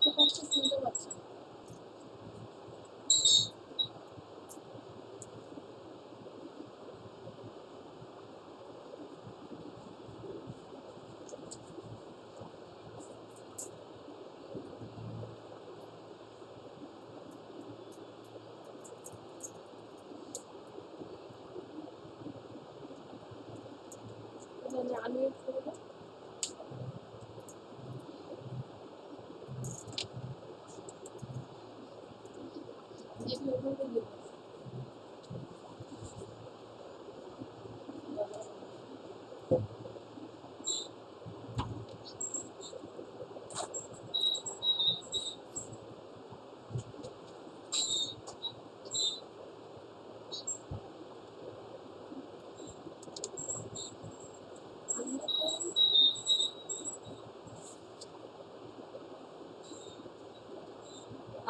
দেখতে পাচ্ছি, শুনতে পাচ্ছি। আমি করবো।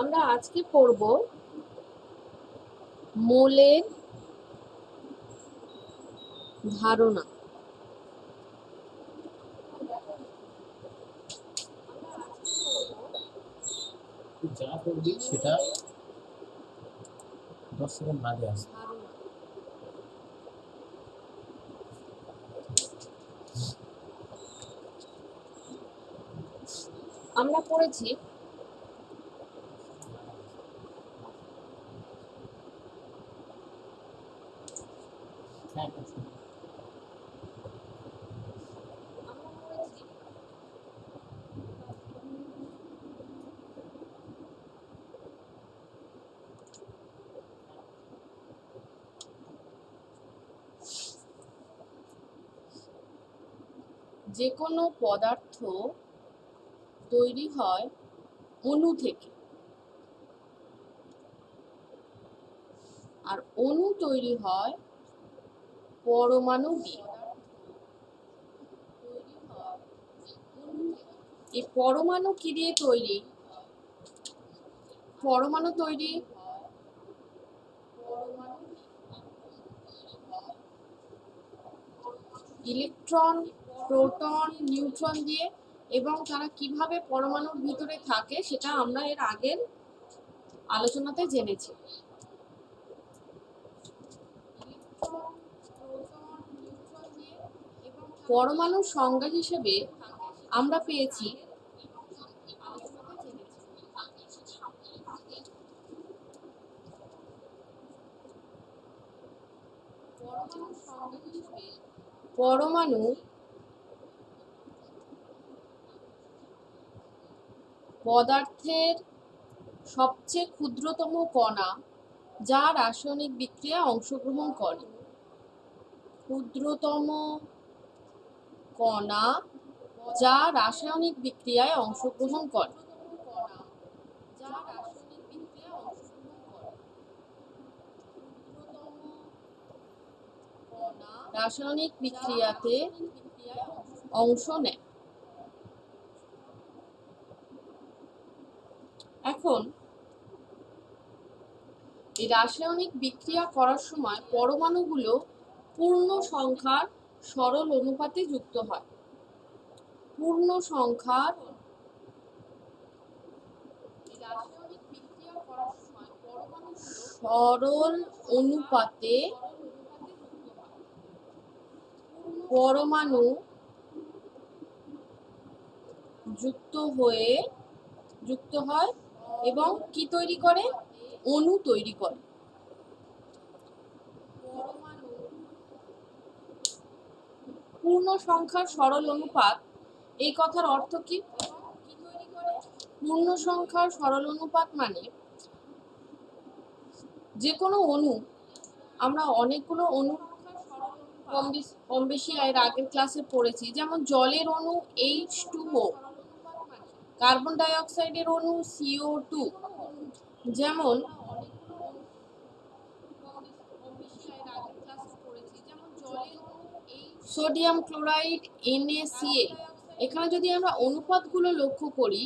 আমরা আজকে পড়ব মোলের ধারণা। যা করবি সেটা 10 সেকেন্ড বাদে আসে। আমরা পড়েছি যে কোনো পদার্থ তৈরি হয় অণু থেকে, আর অণু তৈরি হয় পরমাণু দিয়ে। এই পরমাণু কি দিয়ে তৈরি? পরমাণু তৈরি ইলেকট্রন, প্রোটন, নিউট্রন দিয়ে। এবং তারা কিভাবে পরমাণুর ভিতরে থাকে সেটা আমরা এর আগের আলোচনাতে জেনেছি। পরমাণুর সংজ্ঞা হিসেবে আমরা পেয়েছি পরমাণু পদার্থের সবচেয়ে ক্ষুদ্রতম কণা যা রাসায়নিক বিক্রিয়ায় অংশগ্রহণ করে। ক্ষুদ্রতম কণা যা রাসায়নিক বিক্রিয়ায় অংশগ্রহণ করে। রাসায়নিক বিক্রিয়াতে অংশ নেয়। এখন এই রাসায়নিক বিক্রিয়া করার সময় পরমাণুগুলো পূর্ণ সংখ্যার সরল অনুপাতে যুক্ত হয়। পূর্ণ সংখ্যার সরল অনুপাতে পরমাণু যুক্ত হয় এবং কি তৈরি করে? অণু তৈরি করে। পূর্ণ সংখ্যার সরল অনুপাত, এই কথার অর্থ কি? পূর্ণ সংখ্যার সরল অনুপাত মানে যে কোনো অণু, আমরা অনেকগুলো অণু কম বেশি এর আগের ক্লাসে পড়েছি। যেমন জলের অণু H2O, কার্বন ডাই অক্সাইডের অণু CO2, যেমন সোডিয়াম ক্লোরাইড NaCl। এখানে যদি আমরা অনুপাতগুলো লক্ষ্য করি,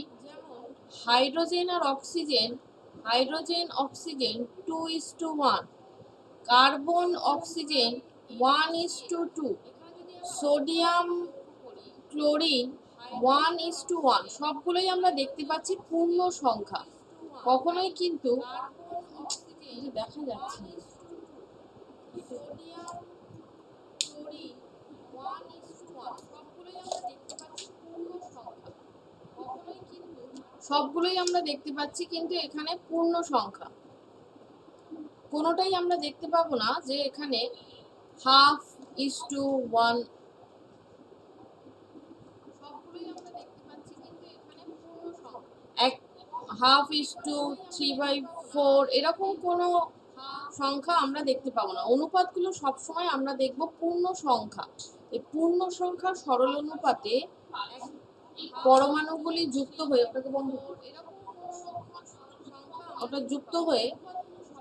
হাইড্রোজেন আর oxygen, hydrogen oxygen 2:1, carbon oxygen 1:2, sodium chlorine 1:1 সবগুলোই আমরা দেখতে পাচ্ছি পূর্ণ সংখ্যা। কখনোই কিন্তু এই যে দেখা যাচ্ছে না। সোডিয়াম ক্লোরিন 1:1 সবগুলোই আমরা দেখতে পাচ্ছি পূর্ণ সংখ্যা। কখনোই কিন্তু সবগুলোই আমরা দেখতে পাচ্ছি কিন্তু এখানে পূর্ণ সংখ্যা। কোনোটাই আমরা দেখতে পাবো না যে এখানে 1/2:1। সবগুলোই আমরা দেখতে পাচ্ছি কিন্তু এখানে পূর্ণ সংখ্যা। 1/2:3/4 এরকম কোনো সংখ্যা আমরা দেখতে পাবো না। অনুপাতগুলো সবসময় আমরা দেখব পূর্ণ সংখ্যা। এই পূর্ণ সংখ্যার সরল অনুপাতে পরমাণুগুলি যুক্ত হয়ে ওটা যুক্ত হয়ে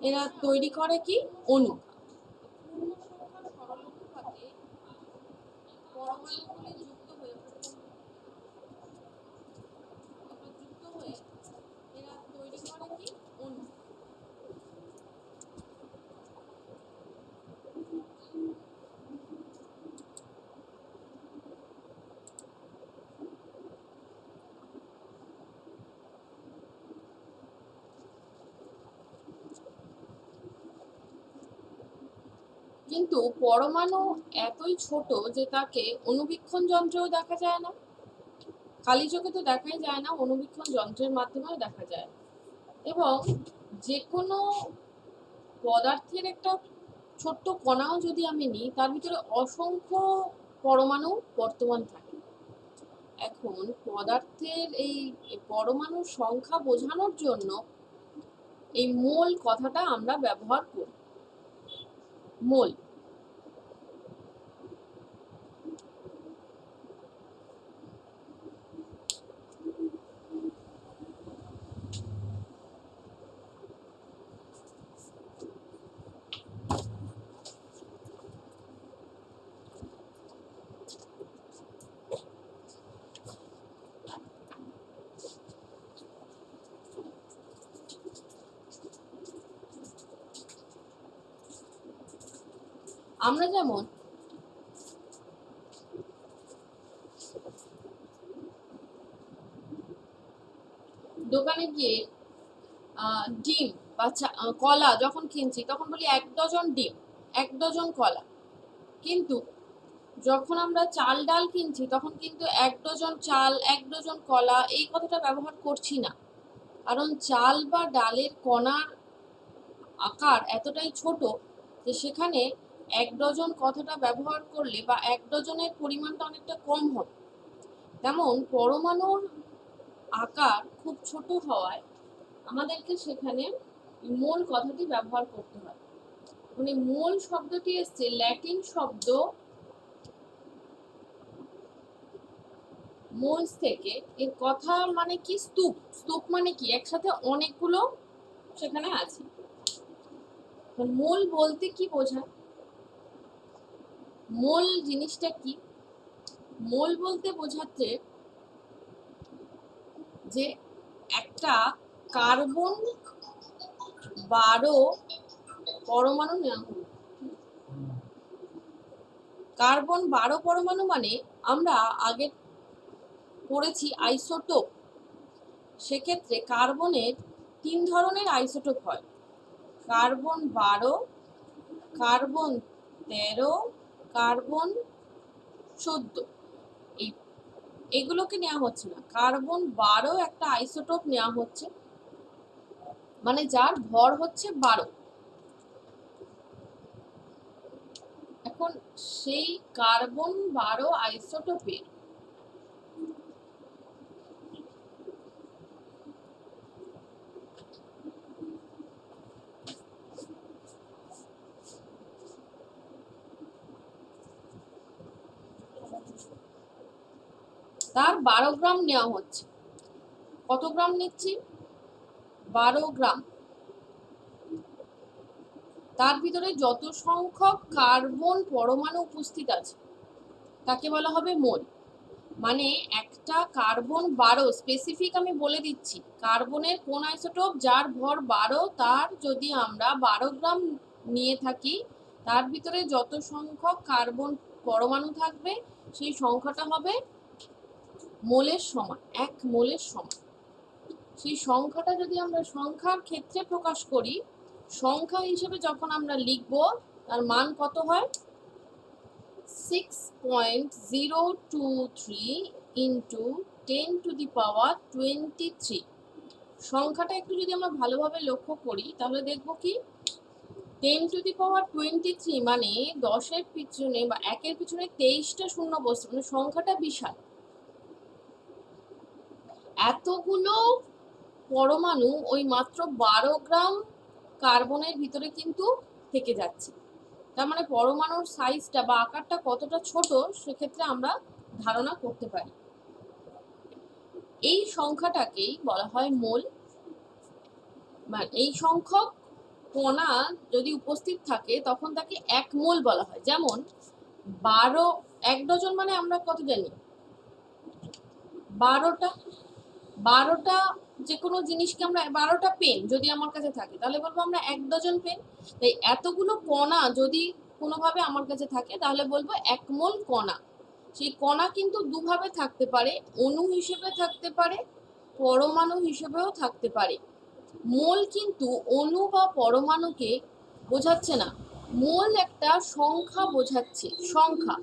এরা তৈরি করে কি অণু। পূর্ণ সংখ্যার সরল অনুপাতে পরমাণুগুলি যুক্ত হয়ে এরা তৈরি করে কি অণু। কিন্তু পরমাণু এতই ছোট যে তাকে অণুবীক্ষণ যন্ত্রেও দেখা যায় না। খালি চোখে তো দেখাই যায় না, অণুবীক্ষণ যন্ত্রের মাধ্যমেও দেখা যায়। এবং যে কোনো পদার্থের একটা ছোট্ট কণাও যদি আমি নিই তার ভিতরে অসংখ্য পরমাণু বর্তমান থাকে। এখন পদার্থের এই পরমাণুর সংখ্যা বোঝানোর জন্য এই মোল কথাটা আমরা ব্যবহার করি। মোল। আমরা যেমন দোকানে গিয়ে ডিম বা কলা যখন কিনছি তখন বলি 1 ডজন ডিম, 1 ডজন কলা। কিন্তু যখন আমরা চাল ডাল কিনছি তখন কিন্তু 1 ডজন চাল, 1 ডজন কলা এই কথাটা ব্যবহার করছি না। কারণ চাল বা ডালের কণার আকার এতটাই ছোট যে সেখানে 1 ডজন কথাটা ব্যবহার করলে বা 1 ডজনের পরিমাণটা অনেকটা কম হবে। তেমন পরমাণুর আকার খুব ছোট হওয়ায় আমাদেরকে সেখানে মোল কথাটি ব্যবহার করতে হয়। মানে মোল শব্দটি এসছে ল্যাটিন শব্দ মোলস থেকে। এর কথা মানে কি স্তূপ। স্তূপ মানে কি একসাথে অনেকগুলো সেখানে আছে। মোল বলতে কি বোঝায়? মোল জিনিসটা কি? মোল বলতে বোঝাচ্ছে যে একটা কার্বন 12 পরমাণু নেওয়া হলো। কার্বন 12 পরমাণু মানে আমরা আগে পড়েছি আইসোটোপ। সেক্ষেত্রে কার্বনের 3 ধরনের আইসোটোপ হয়, কার্বন 12, কার্বন 13, কার্বন 14। এগুলোকে নেওয়া হচ্ছে না। কার্বন 12 একটা আইসোটোপ নেওয়া হচ্ছে, মানে যার ভর হচ্ছে 12। এখন সেই কার্বন 12 আইসোটোপের তার 12 গ্রাম নেওয়া হচ্ছে। কত গ্রাম নিচ্ছি? 12 গ্রাম। তার ভিতরে যত সংখ্যক কার্বন পরমাণু উপস্থিত আছে তাকে বলা হবে মোল। মানে একটা কার্বন 12 স্পেসিফিক আমি বলে দিচ্ছি, কার্বনের কোন আইসোটোপ যার ভর 12 তার যদি আমরা 12 গ্রাম নিয়ে থাকি তার ভিতরে যত সংখ্যক কার্বন পরমাণু থাকবে সেই সংখ্যাটা হবে মোলের সমান, 1 মোলের সমান। সেই সংখ্যাটা যদি আমরা সংখ্যার ক্ষেত্রে প্রকাশ করি, সংখ্যা হিসেবে যখন আমরা লিখব, তার মান কত হয়? 6.023 ইন্টু 10⁻23। সংখ্যাটা একটু যদি আমরা ভালোভাবে লক্ষ্য করি তাহলে দেখব কি 10⁻23 মানে 10-এর পিছনে বা 1-এর পিছনে 23টা শূন্য বসছে, মানে সংখ্যাটা বিশাল। এতগুলো পরমাণু ওই মাত্র 12 গ্রাম কার্বনের ভিতরে কিন্তু থেকে যাচ্ছে। তার মানে পরমাণুর সাইজটা বা আকারটা কতটা ছোট সেক্ষেত্রে আমরা ধারণা করতে পারি। এই সংখ্যাটাকেই বলা হয় মোল। মানে এই সংখ্যক কণা যদি উপস্থিত থাকে তখন তাকে 1 মোল বলা হয়। যেমন 1 ডজন মানে আমরা কত জানি? 12টা যে কোনো জিনিসকে আমরা 12টা পেন যদি আমার কাছে থাকে তাহলে বলবো আমরা 1 ডজন পেন। তাই এতগুলো কণা যদি কোনোভাবে আমার কাছে থাকে তাহলে বলবো 1 মোল কণা। সেই কণা কিন্তু দুভাবে থাকতে পারে, অণু হিসেবে থাকতে পারে, পরমাণু হিসেবেও থাকতে পারে। মোল কিন্তু অণু বা পরমাণুকে বোঝাচ্ছে না, মোল একটা সংখ্যা বোঝাচ্ছে। সংখ্যা,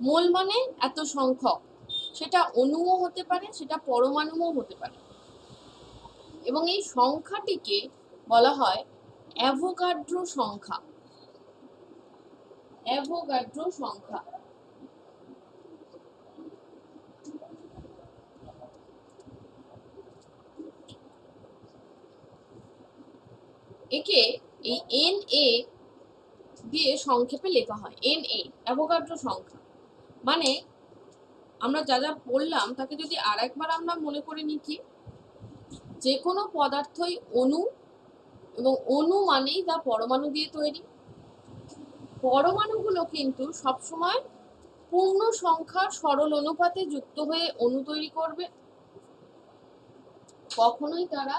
মোল মানে এত সংখ্যক। সেটা অণুও হতে পারে, সেটা পরমাণুও হতে পারে। এবং এই সংখ্যাটিকে বলা হয় অ্যাভোগাড্রো সংখ্যা। অ্যাভোগাড্রো সংখ্যা। একে এই NA দিয়ে সংক্ষেপে লেখা হয়। NA অ্যাভোগাড্রো সংখ্যা। মানে আমরা যা যা বললাম তাকে যদি আরেকবার আমরা মনে করে নিই, কি যে কোনো পদার্থই অণু, এবং অণু মানেই তা পরমাণু দিয়ে তৈরি। পরমাণুগুলো কিন্তু সবসময় পূর্ণ সংখ্যার সরল অনুপাতে যুক্ত হয়ে অণু তৈরি করবে, কখনোই তারা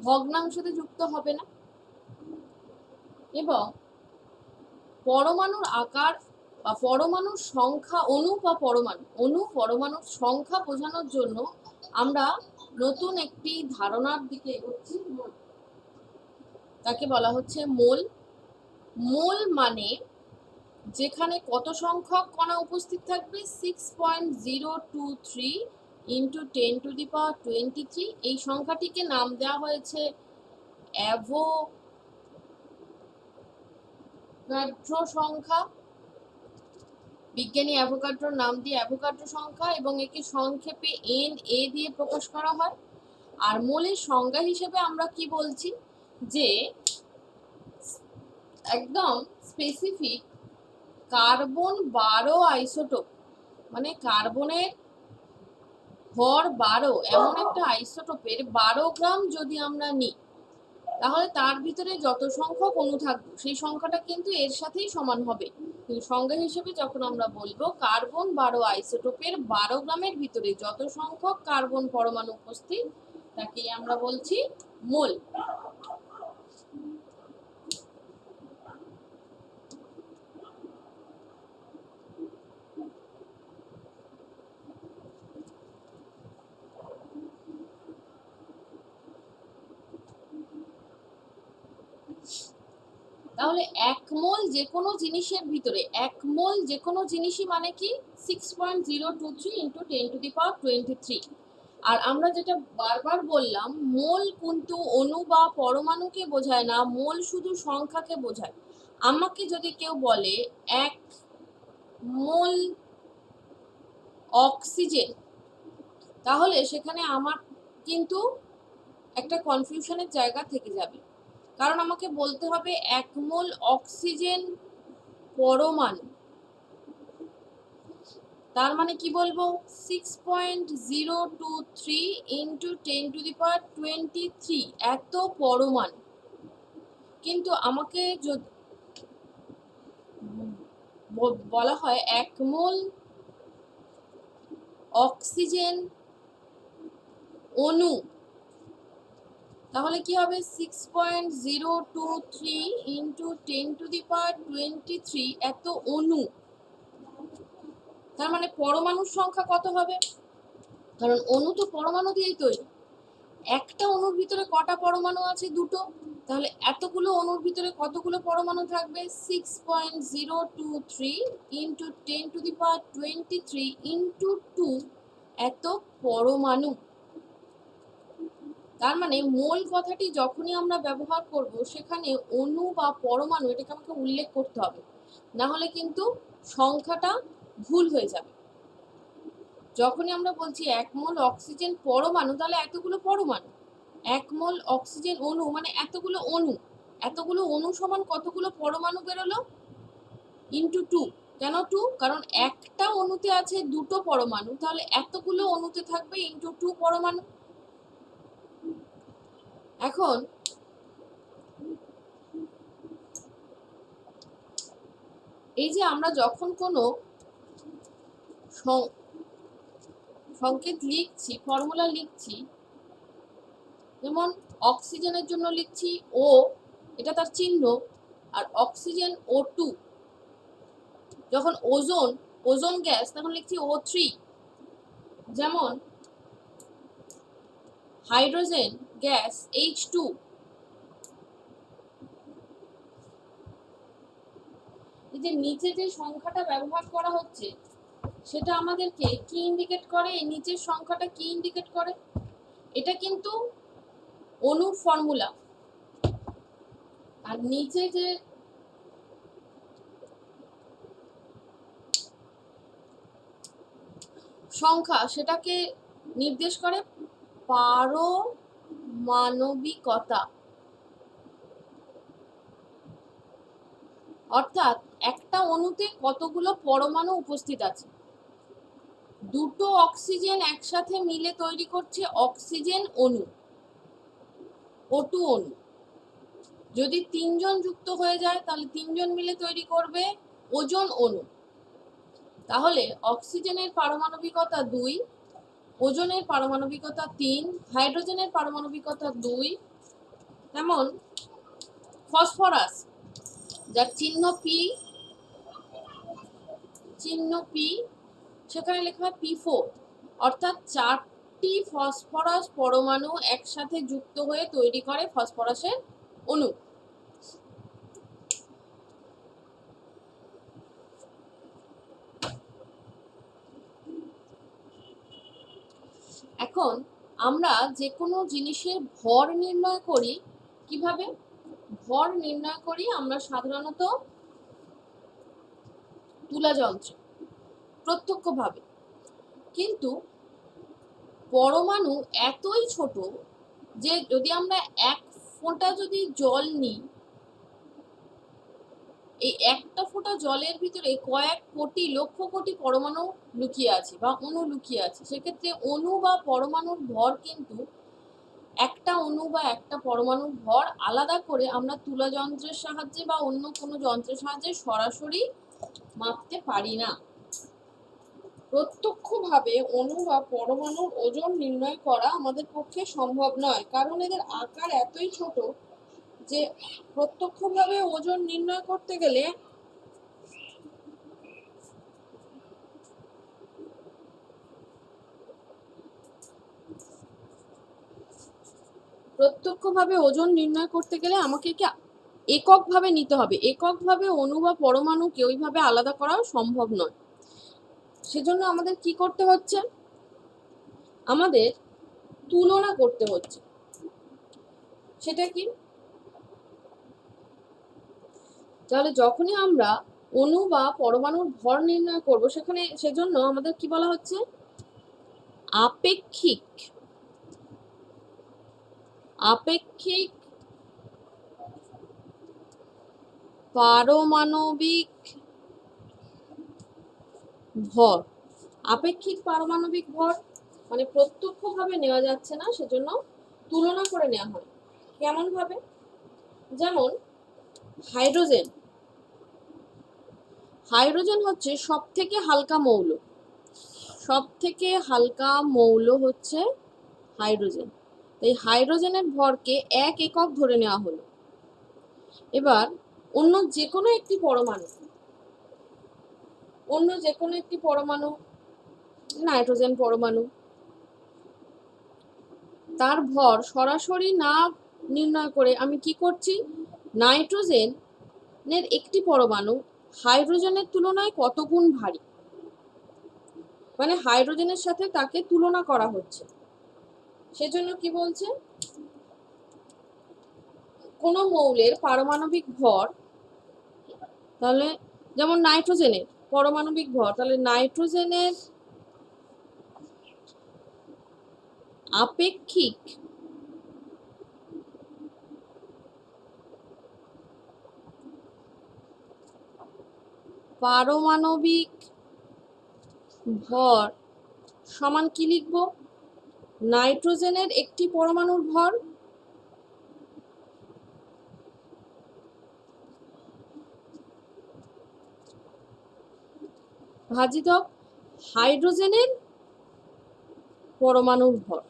ভগ্নাংশতে যুক্ত হবে না। এবং পরমাণুর আকার বা পরমাণুর সংখ্যা, অণু বা পরমাণুর সংখ্যা বোঝানোর জন্য আমরা নতুন একটি ধারণার দিকে এগোচ্ছি। তাকে বলা হচ্ছে মোল। মোল মানে যেখানে কত সংখ্যক কণা উপস্থিত থাকবে? 6.023 ইন্টু 10⁻23। এই সংখ্যাটিকে নাম দেওয়া হয়েছে অ্যাভোগাড্রো সংখ্যা। বিজ্ঞানী অ্যাভোগাড্রোর নাম দিয়ে অ্যাভোগাড্রো সংখ্যা, এবং একে সংক্ষেপে NA দিয়ে প্রকাশ করা হয়। আর মোলের সংজ্ঞা হিসেবে আমরা কি বলছি? যে একদম স্পেসিফিক কার্বন 12 আইসোটোপ, মানে কার্বনের ভর 12 এমন একটা আইসোটোপের 12 গ্রাম যদি আমরা নিই তাহলে তার ভিতরে যত সংখ্যক অণু থাকবে সেই সংখ্যাটা কিন্তু এর সাথেই সমান হবে। কিন্তু সংজ্ঞা হিসেবে যখন আমরা বলবো কার্বন 12 আইসোটোপের 12 গ্রামের ভিতরে যত সংখ্যক কার্বন পরমাণু উপস্থিত তাকেই আমরা বলছি মোল। তাহলে 1 মোল যে কোনো জিনিসের ভিতরে, 1 মোল যে কোনো জিনিসই মানে কি 6.023 ইন্টু 10⁻23। আর আমরা যেটা বারবার বললাম, মোল কিন্তু অণু বা পরমাণুকে বোঝায় না, মোল শুধু সংখ্যাকে বোঝায়। আমাকে যদি কেউ বলে 1 মোল অক্সিজেন, তাহলে সেখানে আমার কিন্তু একটা কনফিউশনের জায়গা থেকে যাবে, কারণ আমাকে বলতে হবে 1 মোল অক্সিজেন পরমাণু। তার মানে কি বলবো? 6.023 ইন্টু 10⁻23 এত পরমাণু। কিন্তু আমাকে যদি বলা হয় 1 মোল অক্সিজেন অণু, তাহলে কি হবে? 6.023 ইন্টু 10⁻23 এত অণু। তার মানে পরমাণুর সংখ্যা কত হবে? কারণ অণু তো পরমাণু দিয়েই তৈরি। একটা অণুর ভিতরে কটা পরমাণু আছে? দুটো। তাহলে এতগুলো অণুর ভিতরে কতগুলো পরমাণু থাকবে? 6.023 ইন্টু 10⁻23 ইন্টু 2 এত পরমাণু। তার মানে মোল কথাটি যখনই আমরা ব্যবহার করব সেখানে অণু বা পরমাণু এটাকে আমাকে উল্লেখ করতে হবে, না হলে কিন্তু সংখ্যাটা ভুল হয়ে যাবে। যখনই আমরা বলছি 1 মোল অক্সিজেন পরমাণু, তাহলে এতগুলো পরমাণু। 1 মোল অক্সিজেন অণু মানে এতগুলো অণু। এতগুলো অণু সমান কতগুলো পরমাণু বেরোলো? ইন্টু 2। কেন 2? কারণ একটা অণুতে আছে দুটো পরমাণু, তাহলে এতগুলো অণুতে থাকবে ইন্টু 2 পরমাণু। এখন এই যে আমরা যখন কোনো সংকেত লিখছি, ফর্মুলা লিখছি, যেমন অক্সিজেনের জন্য লিখছি ও, এটা তার চিহ্ন, আর অক্সিজেন O2। যখন ওজোন গ্যাস তখন লিখছি O3। যেমন হাইড্রোজেন গ্যাস H2। এই যে নিচে যে সংখ্যাটা ব্যবহার করা হচ্ছে সেটা আমাদেরকে কি ইন্ডিকেট করে? এই নিচের সংখ্যাটা কি ইন্ডিকেট করে? এটা কিন্তু অণুর ফর্মুলা। আর নিচে যে সংখ্যা সেটাকে নির্দেশ করে পারমাণবিকতা। অর্থাৎ একটা অণুতে কতগুলো পরমাণু উপস্থিত আছে। দুটো অক্সিজেন একসাথে মিলে তৈরি করছে অক্সিজেন অণু, O2 অণু। যদি 3 জন যুক্ত হয়ে যায় তাহলে 3 জন মিলে তৈরি করবে ওজোন অণু। তাহলে অক্সিজেনের পারমাণবিকতা 2, ওজোনের পারমাণবিকতা 3, হাইড্রোজেনের পারমাণবিকতা 2। তেমন ফসফরাস, যার চিহ্ন P, সেখানে লেখা হয় P4। অর্থাৎ 4টি ফসফরাস পরমাণু একসাথে যুক্ত হয়ে তৈরি করে ফসফরাসের অণু। এখন আমরা যে কোনো জিনিসের ভর নির্ণয় করি কিভাবে? ভর নির্ণয় করি আমরা সাধারণত তুলা যন্ত্রে, প্রত্যক্ষভাবে। কিন্তু পরমাণু এতই ছোট যে যদি আমরা 1 ফোঁটা যদি জল নিই, এই একটা ফোঁটা জলের ভিতরে কয়েক কোটি লক্ষ কোটি পরমাণু লুকিয়ে আছে বা অণু লুকিয়ে আছে। সেক্ষেত্রে অণু বা পরমাণুর ভর কিন্তু একটা অণু বা একটা পরমাণুর ভর আলাদা করে আমরা তুলা যন্ত্রের সাহায্যে বা অন্য কোনো যন্ত্রের সাহায্যে সরাসরি মাপতে পারি না। প্রত্যক্ষভাবে অণু বা পরমাণুর ওজন নির্ণয় করা আমাদের পক্ষে সম্ভব নয়, কারণ এদের আকার এতই ছোট যে প্রত্যক্ষভাবে ওজন নির্ণয় করতে গেলে আমাকে কি এককভাবে নিতে হবে। এককভাবে অণু বা পরমাণুকে ওইভাবে আলাদা করা সম্ভব নয়। সেজন্য আমাদের কি করতে হচ্ছে? আমাদের তুলনা করতে হচ্ছে। সেটা কি? তাহলে যখনই আমরা অণু বা পরমাণুর ভর নির্ণয় করব সেজন্য আমাদের কি বলা হচ্ছে? আপেক্ষিক পারমাণবিক ভর। আপেক্ষিক পারমাণবিক ভর মানে প্রত্যক্ষভাবে নেওয়া যাচ্ছে না, সেজন্য তুলনা করে নেওয়া হয়। কেমন ভাবে? যেমন হাইড্রোজেন হচ্ছে সব থেকে হালকা মৌল। সব থেকে হালকা মৌল হচ্ছে হাইড্রোজেন। এই হাইড্রোজেনের ভরকে 1 একক ধরে নেওয়া হলো। এবার অন্য যে কোনো একটি পরমাণু, অন্য যে কোনো একটি পরমাণু, নাইট্রোজেন পরমাণু, তার ভর সরাসরি না নির্ণয় করে আমি কি করছি, নাইট্রোজেনের একটি পরমাণু হাইড্রোজেনের তুলনায় কত গুণ ভারী, মানে হাইড্রোজেনের সাথে তাকে তুলনা করা হচ্ছে। সেজন্য কি বলছে, কোন মৌলের পারমাণবিক ভর, তাহলে যেমন নাইট্রোজেনের পারমাণবিক ভর, তাহলে নাইট্রোজেনের আপেক্ষিক পারমাণবিক ভর সমান কি লিখব, নাইট্রোজেনের একটি পরমাণুর ভর ভাজিত হাইড্রোজেনের পরমাণুর ভর,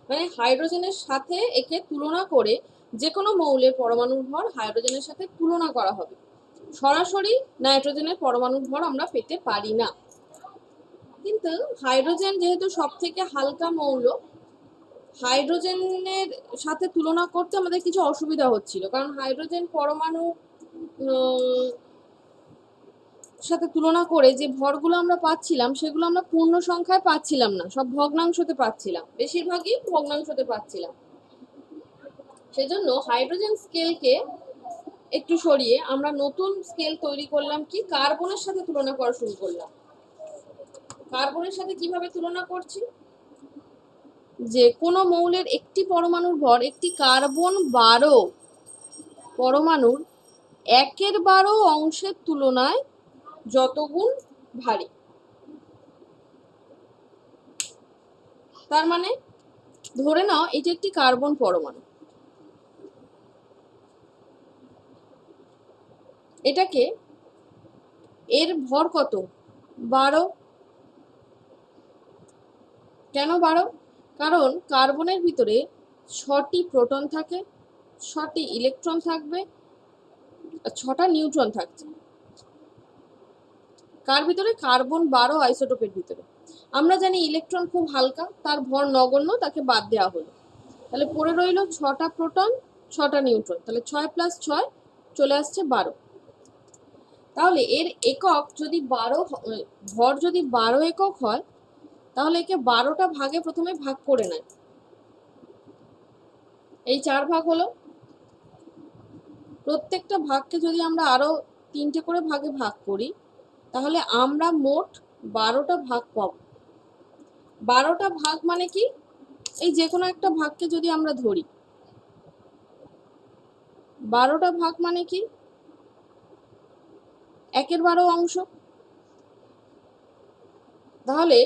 মানে হাইড্রোজেনের সাথে একে তুলনা করে যে কোনো মৌলের পরমাণুর ভর হাইড্রোজেনের সাথে তুলনা করা হবে। সরাসরি নাইট্রোজেনের পরমাণুর ভর আমরা পেতে পারি না, কিন্তু হাইড্রোজেন যেহেতু সব থেকে হালকা মৌল, হাইড্রোজেনের সাথে তুলনা করতে আমাদের কিছু অসুবিধা হচ্ছিল, কারণ হাইড্রোজেন পরমাণু সাথে তুলনা করে যে ভরগুলো আমরা পাচ্ছিলাম সেগুলো আমরা পূর্ণ সংখ্যায় পাচ্ছিলাম না, সব ভগ্নাংশতে পাচ্ছিলাম, বেশিরভাগই ভগ্নাংশতে পাচ্ছিলাম। সেজন্য হাইড্রোজেন স্কেলকে একটু সরিয়ে আমরা নতুন স্কেল তৈরি করলাম, কি কার্বনের সাথে তুলনা করা শুরু করলাম। কার্বনের সাথে কিভাবে তুলনা করছি, যে কোনো মৌলের একটি পরমাণুর ভর একটি কার্বন 12 পরমাণুর 1/12 অংশের তুলনায় যত গুণ ভারী। তার মানে ধরে নাও এটি একটি কার্বন পরমাণু, এটাকে এর ভর কত, 12। কেন 12? কারণ কার্বনের ভিতরে 6টি প্রোটন থাকে, 6টি ইলেকট্রন থাকবে, 6টা নিউট্রন থাকছে। কার ভিতরে, কার্বন 12 আইসোটোপের ভিতরে। আমরা জানি ইলেকট্রন খুব হালকা, তার ভর নগণ্য, তাকে বাদ দেওয়া হলো। তাহলে পড়ে রইল 6টা প্রোটন, 6টা নিউট্রন, তাহলে 6 + 6 চলে আসছে 12। তাহলে এর একক যদি 12, ভর যদি 12 একক হয়, তাহলে একে 12টা ভাগে প্রথমে ভাগ করে নেয়। এই 4 ভাগ হলো, প্রত্যেকটা ভাগকে যদি আমরা আরো 3টে করে ভাগে ভাগ করি, তাহলে আমরা মোট 12টা ভাগ পাব। 12টা ভাগ মানে কি, এই যে কোনো একটা ভাগকে যদি আমরা ধরি, 12টা ভাগ মানে কি 1/12 অংশ। তাহলে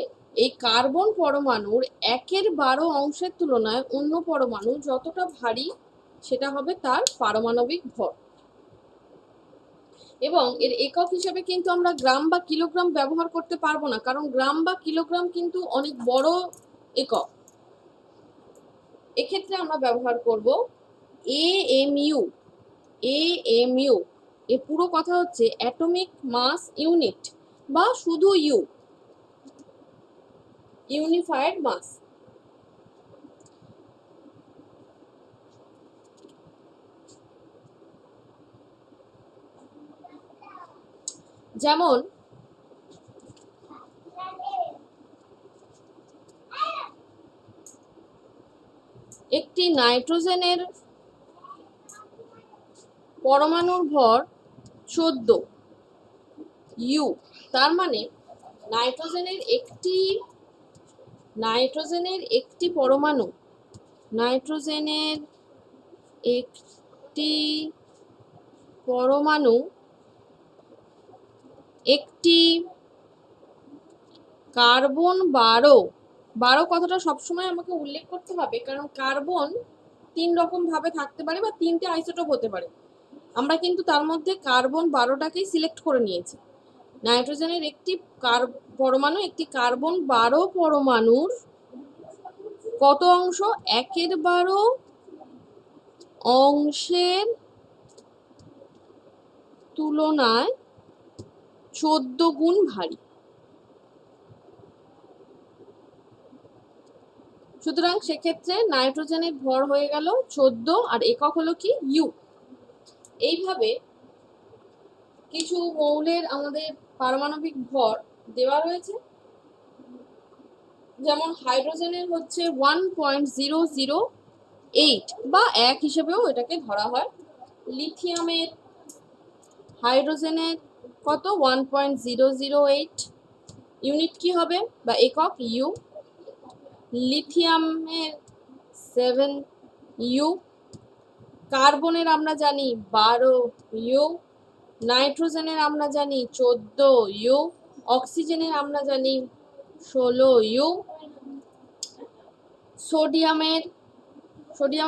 এই কার্বন পরমাণুর 1/12 অংশের তুলনায় অন্য পরমাণু যতটা ভারী, সেটা হবে তার পারমাণবিক ভর। এবং এর একক হিসেবে কিন্তু আমরা গ্রাম বা কিলোগ্রাম ব্যবহার করতে পারবো না, কারণ গ্রাম বা কিলোগ্রাম কিন্তু অনেক বড় একক। এক্ষেত্রে আমরা ব্যবহার করব AMU। AMU এর পুরো কথা হচ্ছে অ্যাটমিক মাস ইউনিট, বা শুধু ইউ, ইউনিফাইড মাস। যেমন একটি নাইট্রোজেনের পরমাণুর ভর 14 ইউ, তার মানে নাইট্রোজেনের একটি পরমাণু, নাইট্রোজেনের একটি পরমাণু একটি কার্বন 12 কথাটা সবসময় আমাকে উল্লেখ করতে হবে, কারণ কার্বন 3 রকম ভাবে থাকতে পারে বা 3টে আইসোটোপ হতে পারে। আমরা কিন্তু তার মধ্যে কার্বন 12টাকেই সিলেক্ট করে নিয়েছি। নাইট্রোজেনের একটি পরমাণু একটি কার্বন 12 পরমাণুর কত অংশ, 1/12 অংশের তুলনায় 14 গুণ ভারী। সুতরাং সেক্ষেত্রে নাইট্রোজেনের ভর হয়ে গেল 14 আর একক হলো কি ইউ। এইভাবে কিছু মৌলের আমাদের পারমাণবিক ভর দেওয়া রয়েছে, যেমন হাইড্রোজেনের হচ্ছে 1.008 বা 1 হিসেবেও এটাকে ধরা হয়। লিথিয়ামের হাইড্রোজেনের কত 1.008, ইউনিট কি হবে বা একক ইউ। লিথিয়ামের 7 ইউ, কার্বনের আমরা জানি 12 ইউ, নাইট্রোজেনের আমরা জানি 14 ইউ, অক্সিজেনের আমরা জানি 16 ইউ। সোডিয়াম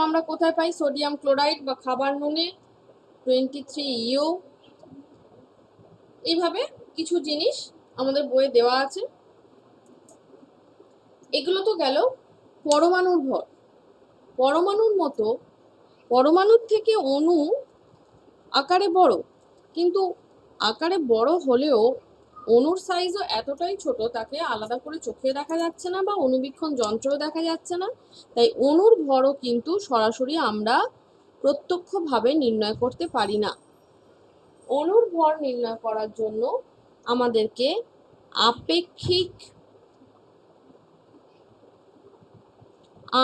আমরা কোথায় পাই? সোডিয়াম ক্লোরাইড বা খাবার নুনে 23 ইউ। এইভাবে কিছু জিনিস আমাদের বইয়ে দেওয়া আছে। এগুলো তো গেল পরমাণুর ভর। পরমাণুর মতো পরমাণুর থেকে অণু আকারে বড়, কিন্তু আকারে বড় হলেও অণুর সাইজও এতটাই ছোট তাকে আলাদা করে চোখে দেখা যাচ্ছে না বা অণুবীক্ষণ যন্ত্রেও দেখা যাচ্ছে না। তাই অণুর ভরও কিন্তু সরাসরি আমরা প্রত্যক্ষভাবে নির্ণয় করতে পারি না। অণুর ভর নির্ণয় করার জন্য আমাদেরকে আপেক্ষিক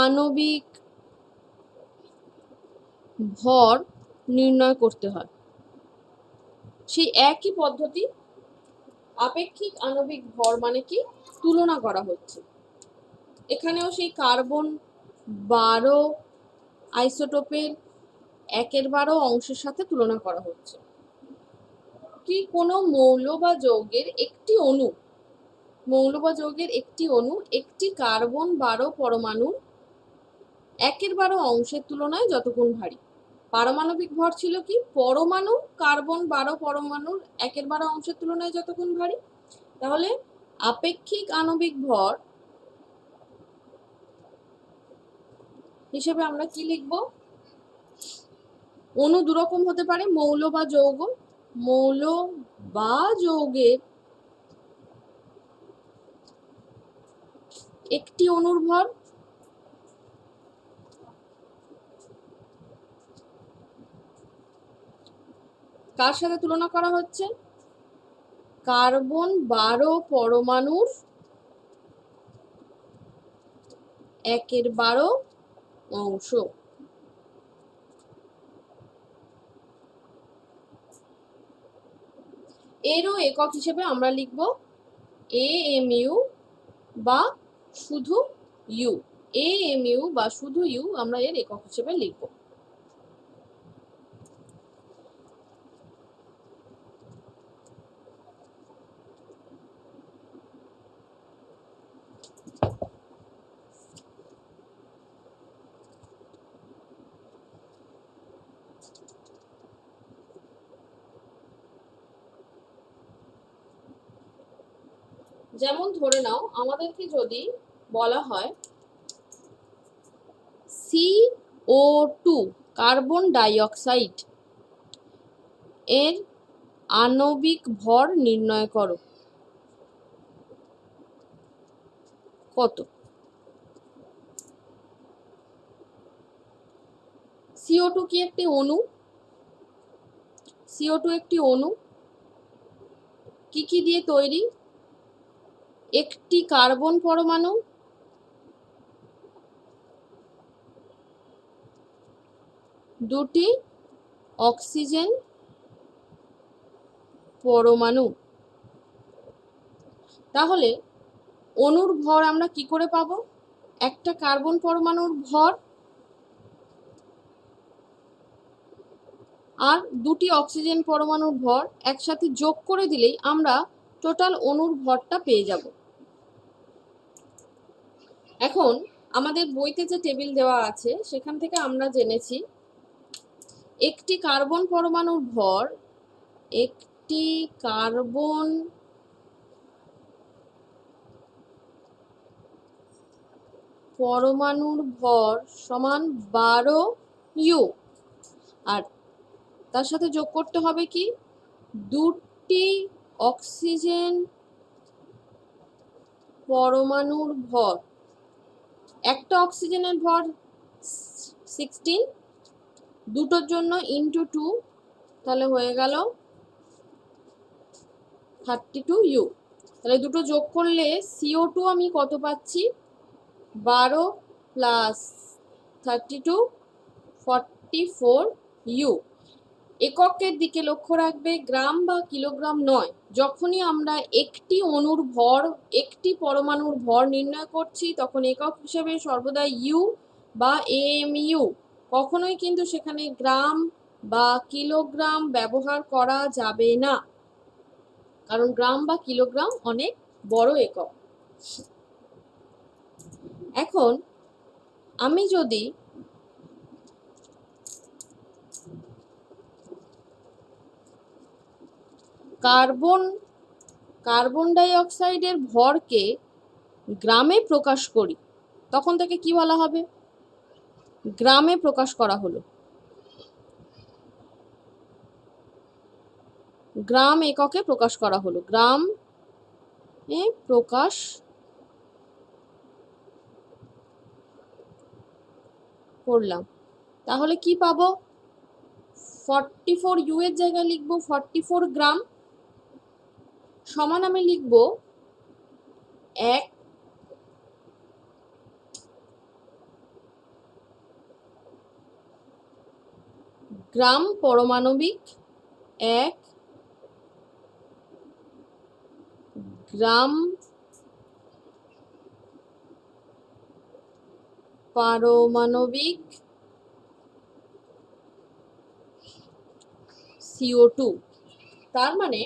আণবিক ভর নির্ণয় করতে হয়। সেই একই পদ্ধতি, আপেক্ষিক আণবিক ভর মানে কি তুলনা করা হচ্ছে। এখানেও সেই কার্বন 12 আইসোটোপের 1/12 অংশের সাথে তুলনা করা হচ্ছে। কি কোনো মৌল বা যৌগের একটি অণু একটি কার্বন 12 পরমাণুর 1/12 অংশের তুলনায় যত গুণ ভারী। পারমাণবিক ভর ছিল কি পরমাণু কার্বন 12 পরমাণুর 1/12 অংশের তুলনায় যত গুণ ভারী। তাহলে আপেক্ষিক আণবিক ভর হিসেবে আমরা কি লিখব? অণু দুরকম হতে পারে, মৌল বা যৌগ। মৌল বা যৌগের একটি অণুর ভর কার সাথে তুলনা করা হচ্ছে? কার্বন 12 পরমাণুর 1/12 অংশ। এরও একক হিসেবে আমরা লিখব AMU বা শুধু ইউ। AMU বা শুধু ইউ আমরা এর একক হিসেবে লিখব। যেমন ধরে নাও আমাদেরকে যদি বলা হয় CO2 কার্বন ডাই অক্সাইড এর আণবিক ভর নির্ণয় করো, কত? CO2 কি একটি অণু? CO2 একটি অণু। কি কি দিয়ে তৈরি? একটি কার্বন পরমাণু, দুটি অক্সিজেন পরমাণু। তাহলে অণুর ভর আমরা কি করে পাবো? একটা কার্বন পরমাণুর ভর আর দুটি অক্সিজেন পরমাণুর ভর একসাথে যোগ করে দিলেই আমরা টোটাল অণুর ভরটা পেয়ে যাব। এখন আমাদের বইতে যে টেবিল দেওয়া আছে সেখান থেকে আমরা জেনেছি একটি কার্বন পরমাণুর ভর, একটি কার্বন পরমাণুর ভর সমান 12 ইউ, আর তার সাথে যোগ করতে হবে কি দুটি অক্সিজেন পরমাণুর ভর, একটা অক্সিজেনের ভর 16, দুটোর জন্য ইন্টু 2, তাহলে হয়ে গেল 32U। তাহলে দুটো যোগ করলে CO2 আমি কত পাচ্ছি, 12 প্লাস 32 44U। এককের দিকে লক্ষ্য রাখবে, গ্রাম বা কিলোগ্রাম নয়। যখনই আমরা একটি অণুর ভর, একটি পরমাণুর ভর নির্ণয় করছি, তখন একক হিসেবে সর্বদা ইউ বা AMU, কখনোই কিন্তু সেখানে গ্রাম বা কিলোগ্রাম ব্যবহার করা যাবে না, কারণ গ্রাম বা কিলোগ্রাম অনেক বড় একক। এখন আমি যদি কার্বন ডাই অক্সাইডের ভরকে গ্রামে প্রকাশ করি, তখন তাকে কি বলা হবে, গ্রামে প্রকাশ করা হলো, গ্রাম এককে প্রকাশ করা হলো, গ্রাম এ প্রকাশ করলাম। তাহলে কি পাবো, 44U এর জায়গায় লিখবো 44 গ্রাম, সমান আমি লিখবো 1 গ্রাম পারমাণবিক, 1 গ্রাম পারমাণবিক CO2। তার মানে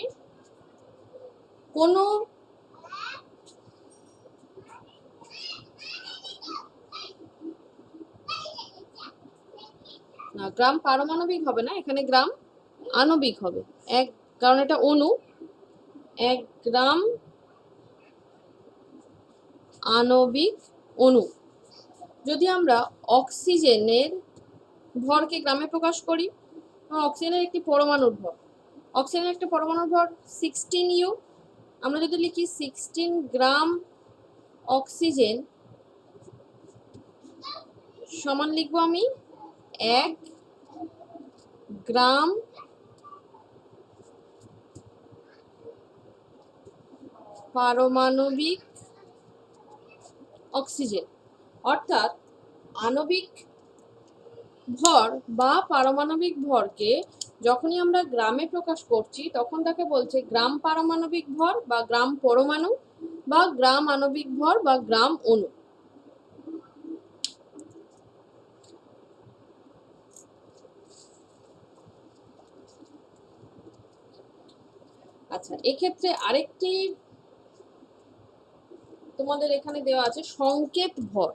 কোনো গ্রাম পারমাণবিক হবে না, এখানে গ্রাম আণবিক হবে, এক, কারণ এটা অণু, 1 গ্রাম আণবিক অণু। যদি আমরা অক্সিজেনের ভরকে গ্রামে প্রকাশ করি, অক্সিজেনের একটি পরমাণুর ভর, অক্সিজেনের একটা পরমাণুর ভর 16U, আমরা যদি লিখি 16 গ্রাম অক্সিজেন সমান লিখবো আমি 1 গ্রাম পারমাণবিক অক্সিজেন। অর্থাৎ আণবিক ভর বা পারমাণবিক ভরকে যখনই আমরা গ্রামে প্রকাশ করছি, তখন তাকে বলছে গ্রাম পারমাণবিক ভর বা গ্রাম পরমাণু বা গ্রাম আণবিক ভর বা গ্রাম অণু। আচ্ছা, এক্ষেত্রে আরেকটি তোমাদের এখানে দেওয়া আছে সংকেত ভর।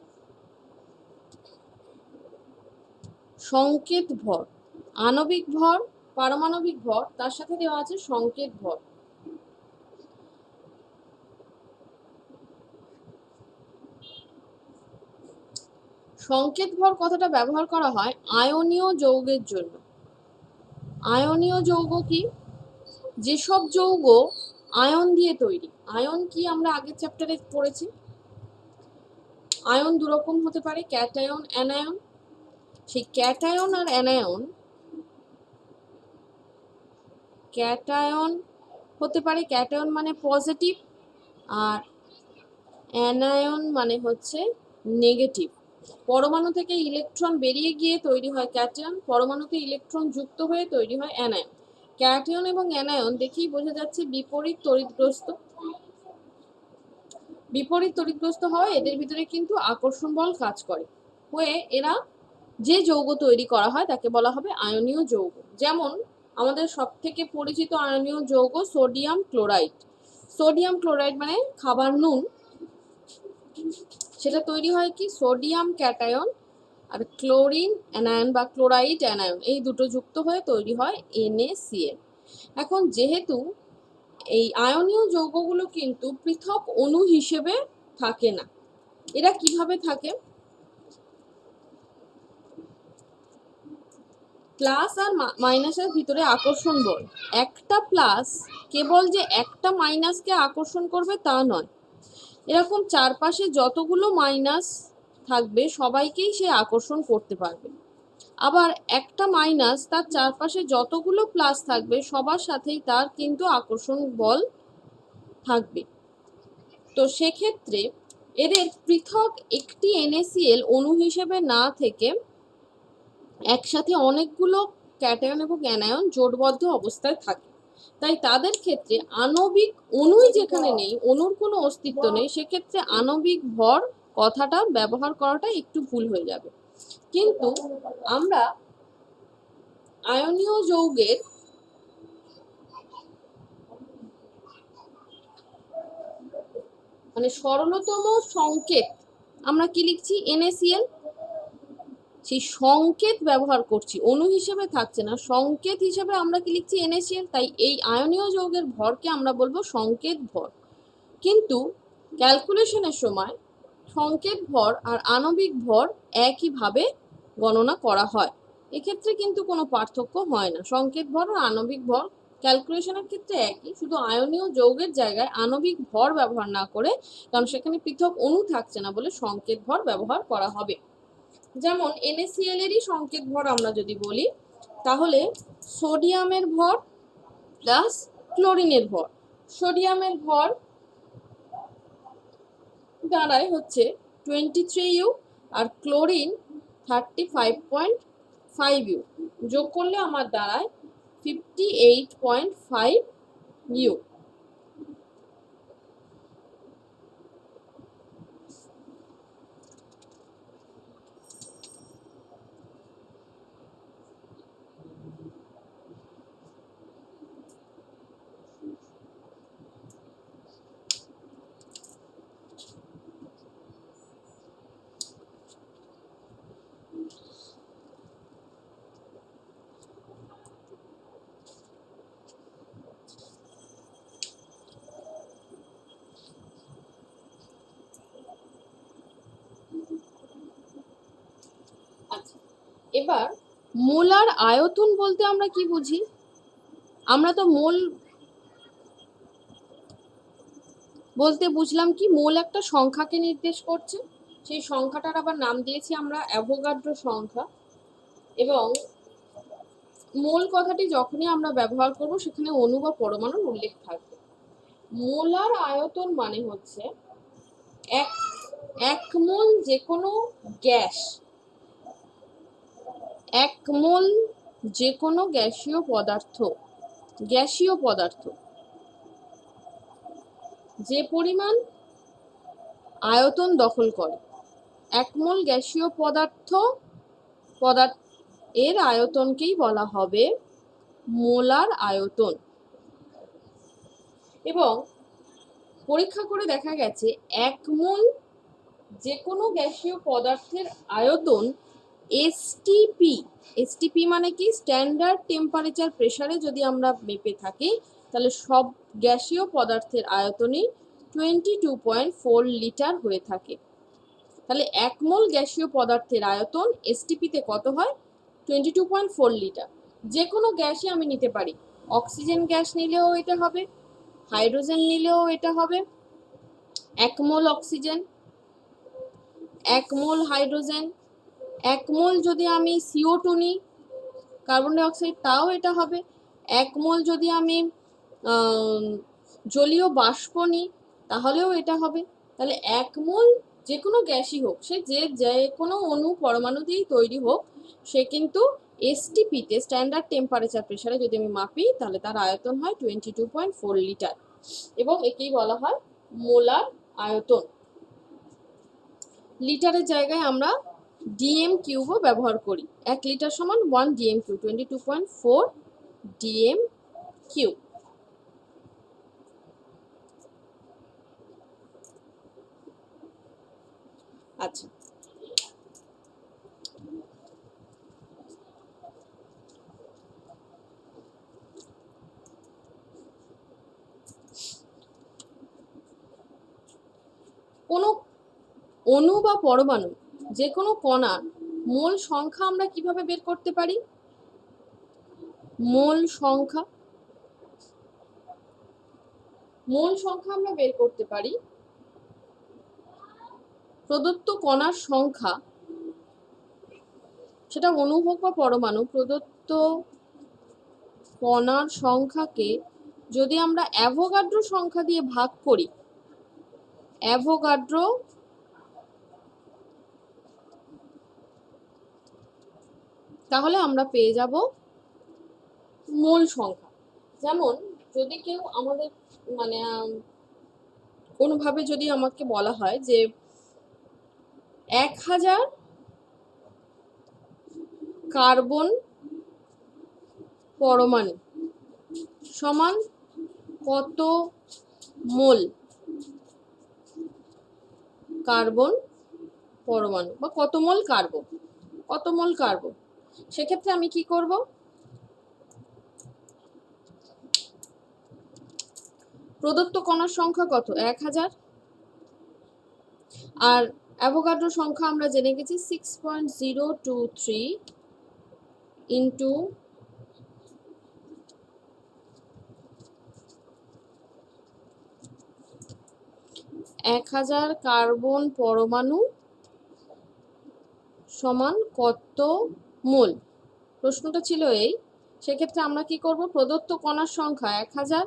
সংকেত ভর, আণবিক ভর, পারমাণবিক ভর, তার সাথে দেওয়া আছে সংকেত ভর। সংকেত ভর কথাটা ব্যবহার করা হয় আয়নীয় যৌগের জন্য। আয়নীয় যৌগ কি, যেসব যৌগ আয়ন দিয়ে তৈরি। আয়ন কি আমরা আগের চ্যাপ্টারে পড়েছি, আয়ন দুরকম হতে পারে, ক্যাটায়ন, অ্যানায়ন। সেই ক্যাটায়ন আর অ্যানায়ন, ক্যাটায়ন হতে পারে, ক্যাটায়ন মানে পজিটিভ আর অ্যানায়ন মানে হচ্ছে নেগেটিভ। পরমাণু থেকে ইলেকট্রন বেরিয়ে গিয়ে তৈরি হয় ক্যাটায়ন, পরমাণুতে ইলেকট্রন যুক্ত হয়ে তৈরি হয় অ্যানায়ন। ক্যাটায়ন এবং অ্যানায়ন দেখেই বোঝা যাচ্ছে বিপরীত তড়িৎগ্রস্ত। বিপরীত তড়িৎগ্রস্ত হয়, এদের ভিতরে কিন্তু আকর্ষণ বল কাজ করে, হয়ে এরা যে যৌগ তৈরি করা হয় তাকে বলা হবে আয়নীয় যৌগ। যেমন আমাদের সব থেকে পরিচিত আয়নীয় যৌগ সোডিয়াম ক্লোরাইড। সোডিয়াম ক্লোরাইড মানে খাবার নুন, সেটা তৈরি হয় কি সোডিয়াম ক্যাটায়ন আর ক্লোরিন অ্যানায়ন বা ক্লোরাইড অ্যানায়ন, এই দুটো যুক্ত হয়ে তৈরি হয় NaCl। এখন যেহেতু এই আয়নীয় যৌগগুলো কিন্তু পৃথক অণু হিসেবে থাকে না, এরা কিভাবে থাকে, প্লাস আর মাইনাসের ভিতরে আকর্ষণ বল, একটা প্লাস কেবল যে একটা মাইনাসকে আকর্ষণ করবে তা নয়, এরকম চারপাশে যতগুলো মাইনাস থাকবে সবাইকেই সে আকর্ষণ করতে পারবে। আবার একটা মাইনাস তার চারপাশে যতগুলো প্লাস থাকবে সবার সাথেই তার কিন্তু আকর্ষণ বল থাকবে। তো সেক্ষেত্রে এদের পৃথক একটি NaCl অণু হিসেবে না থেকে একসাথে অনেকগুলো ক্যাটায়ন এবং অ্যানায়ন জোটবদ্ধ অবস্থায় থাকে। তাই তাদের ক্ষেত্রে আণবিক অণুই যেখানে নেই, অণুর কোনো অস্তিত্ব নেই, সেক্ষেত্রে আণবিক ভর কথাটা ব্যবহার করাটা একটু ভুল হয়ে যাবে। কিন্তু আমরা আয়নীয় যৌগের মানে সরলতম সংকেত আমরা কি লিখছি? NaCl। সেই সংকেত ব্যবহার করছি, অণু হিসেবে থাকছে না, সংকেত হিসেবে আমরা কি লিখছি? NaCl। তাই এই আয়নীয় যৌগের ভরকে আমরা বলবো সংকেত ভর। কিন্তু ক্যালকুলেশনের সময় সংকেত ভর আর আণবিক ভর একইভাবে গণনা করা হয়, এক্ষেত্রে কিন্তু কোনো পার্থক্য হয় না। সংকেত ভর আর আণবিক ভর ক্যালকুলেশনের ক্ষেত্রে একই, শুধু আয়নীয় যৌগের জায়গায় আণবিক ভর ব্যবহার না করে, কারণ সেখানে পৃথক অণু থাকছে না বলে সংকেত ভর ব্যবহার করা হবে। যেমন NaCl এরই সংকেত ভর আমরা যদি বলি, তাহলে সোডিয়ামের ভর প্লাস ক্লোরিনের ভর, সোডিয়ামের ভর দাঁড়ায় হচ্ছে 23U আর ক্লোরিন 35.5U, যোগ করলে আমার দাঁড়ায় 58.5U। আচ্ছা, এবার মোলার আয়তন বলতে আমরা কি বুঝি? আমরা তো মোল বলতে বুঝলাম কি, মোল একটা সংখ্যাকে নির্দেশ করছে, সেই সংখ্যাটার আবার নাম দিয়েছি আমরা অ্যাভোগাড্রো সংখ্যা। এবং মোল কথাটি যখনই আমরা ব্যবহার করব সেখানে অণু বা পরমাণুর উল্লেখ থাকবে। মোলার আয়তন মানে হচ্ছে এক মোল যে কোনো গ্যাস, এক মোল যে কোনো গ্যাসীয় পদার্থ যে পরিমাণ আয়তন দখল করে, এক মোল গ্যাসীয় পদার্থ এর আয়তনকেই বলা হবে মোলার আয়তন। এবং পরীক্ষা করে দেখা গেছে এক মোল যে কোনো গ্যাসীয় পদার্থের আয়তন এসটিপি মানে কি, স্ট্যান্ডার্ড টেম্পারেচার প্রেসারে যদি আমরা মেপে থাকি তাহলে সব গ্যাসীয় পদার্থের আয়তনই 22.4 লিটার হয়ে থাকে। তাহলে এক মোল গ্যাসীয় পদার্থের আয়তন এসটিপিতে কত হয়? 22.4 লিটার। যে কোনো গ্যাসই আমি নিতে পারি, অক্সিজেন গ্যাস নিলেও এটা হবে, হাইড্রোজেন নিলেও এটা হবে। এক মোল অক্সিজেন, এক মোল হাইড্রোজেন, এক মোল যদি আমি CO2 নিই, কার্বন ডাই অক্সাইড, তাও এটা হবে। এক মোল যদি আমি জলীয় বাষ্প নিই তাহলেও এটা হবে। তাহলে এক মোল যে কোনো গ্যাসই হোক, সে যে কোনো অণু পরমাণু দিয়েই তৈরি হোক, সে কিন্তু এসটিপিতে স্ট্যান্ডার্ড টেম্পারেচার প্রেসারে যদি আমি মাপি তাহলে তার আয়তন হয় 22.4 লিটার, এবং একেই বলা হয় মোলার আয়তন। লিটারের জায়গায় আমরা ডিএম কিউবও ব্যবহার করি, 1 লিটার সমান 1 ডিএম কিউব, 22.4 ডিএম কিউব। আচ্ছা, কোনো অণু বা পরমাণু যে কোনো কণার মোল সংখ্যা আমরা কিভাবে বের করতে পারি? মোল সংখ্যা। মোল সংখ্যা আমরা বের করতে পারি প্রদত্ত কণার সংখ্যা, সেটা অণু হোক বা পরমাণু, প্রদত্ত কণার সংখ্যাকে যদি আমরা অ্যাভোগাড্রো সংখ্যা দিয়ে ভাগ করি, অ্যাভোগাড্রো তাহলে আমরা পেয়ে যাব মোল সংখ্যা। যেমন যদি কেউ আমাদের মানে কোনোভাবে যদি আমাকে বলা হয় যে 1000 কার্বন পরমাণু সমান কত মোল কার্বন পরমাণু, বা কত মোল কার্বন, কত মোল কার্বন, সেক্ষেত্রে আমি কি করব, প্রদত্ত কণার সংখ্যা কত 1000, আর অ্যাভোগাড্রো সংখ্যা আমরা জেনে গেছি 6.023 ইন্টু 1000 কার্বন পরমাণু সমান কত মোল। প্রশ্নটা ছিল এই। সেক্ষেত্রে আমরা কি করব, প্রদত্ত কণার সংখ্যা 1000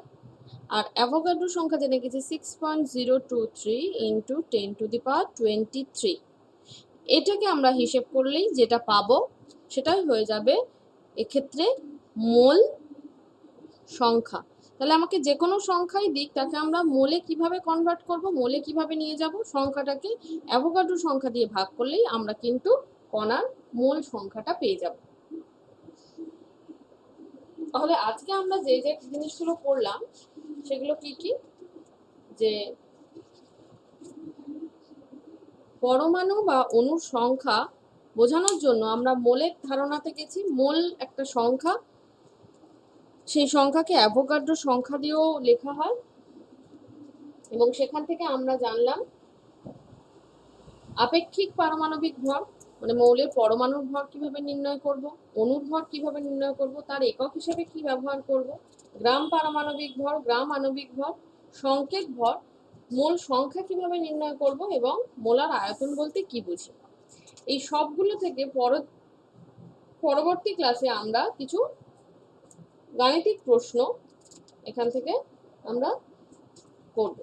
আর অ্যাভোগাড্রো সংখ্যা জেনে গেছি 6.023 ইন্টু 10⁻23। এটাকে আমরা হিসেব করলেই যেটা পাবো সেটাই হয়ে যাবে এক্ষেত্রে মোল সংখ্যা। তাহলে আমাকে যে কোনো সংখ্যাই দিক তাকে আমরা মোলে কিভাবে কনভার্ট করব, মোলে কিভাবে নিয়ে যাব, সংখ্যাটাকে অ্যাভোগাড্রো সংখ্যা দিয়ে ভাগ করলেই আমরা কিন্তু কণার মোল সংখ্যাটা পেয়ে যাব। তাহলে আজকে আমরা যে যে জিনিসগুলো পড়লাম সেগুলো কি কি, যে পরমাণু বা অণুর সংখ্যা বোঝানোর জন্য আমরা মোলের ধারণাতে গেছি। মোল একটা সংখ্যা, সেই সংখ্যাকে অ্যাভোগাড্রো সংখ্যা দিয়েও লেখা হয়, এবং সেখান থেকে আমরা জানলাম আপেক্ষিক পারমাণবিক ভর, মানে মৌলের পরমাণুর ভর কিভাবে নির্ণয় করব, অণুর ভর কিভাবে নির্ণয় করব, তার একক হিসেবে কি ব্যবহার করব, গ্রাম পারমাণবিক ভর, গ্রাম আণবিক ভর, সংকেত ভর, মোল সংখ্যা কিভাবে নির্ণয় করব, এবং মোলার আয়তন বলতে কি বুঝি। এই সবগুলো থেকে পরবর্তী ক্লাসে আমরা কিছু গাণিতিক প্রশ্ন এখান থেকে আমরা করব।